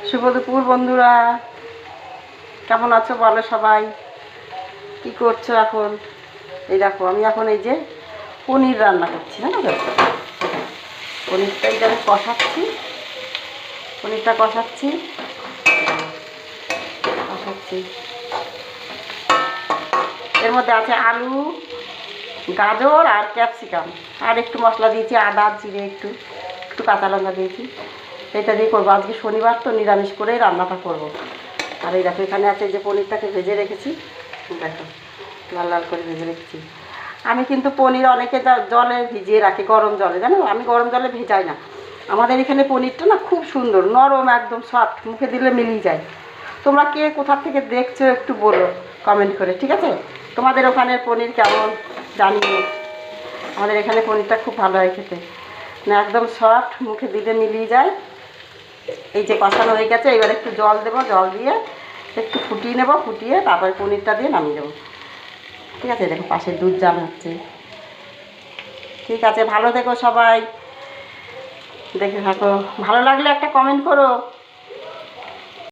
শুভ দুপুর বন্ধুরা, কেমন আছো বলো সবাই? কি করছো এখন? এই দেখো আমি এখন এই যে পনির রান্না করছি, জানো তো? পনিরটা এই যে আমি কষাচ্ছি, পনিরটা কষাচ্ছি কষাচ্ছি এর মধ্যে আছে আলু, গাজর আর ক্যাপসিকাম, আর একটু মশলা দিয়েছি, আদা জিরে, একটু একটু কাঁচা লঙ্কা দিয়েছি। এটা দিয়ে করবো, আজকে শনিবার তো নিরামিষ করেই রান্নাটা করব। আর এই দেখো এখানে আছে যে পনিরটাকে ভেজে রেখেছি, দেখো লাল লাল করে ভেজে রেখেছি। আমি কিন্তু পনির অনেকে জলে ভিজিয়ে রাখি, গরম জলে, জানো আমি গরম জলে ভেজাই না। আমাদের এখানে পনিরটা না খুব সুন্দর, নরম, একদম সফট, মুখে দিলে মিলিয়ে যায়। তোমরা কে কোথা থেকে দেখছো একটু বলো কমেন্ট করে, ঠিক আছে? তোমাদের ওখানের পনির কেমন জানিও। আমাদের এখানে পনিরটা খুব ভালো হয় খেতে, না একদম সফট, মুখে দিলে মিলিয়ে যায়। এই যে কষানো হয়ে গেছে, এবার একটু জল দেবো, জল দিয়ে একটু ফুটিয়ে নেবো, ফুটিয়ে তারপরে পনিরটা দিয়ে নামিয়ে দেবো। ঠিক আছে, দেখো পাশে দুধ জাল হচ্ছে। ঠিক আছে, ভালো থেকো সবাই, দেখে থাকো। ভালো লাগলে একটা কমেন্ট করো।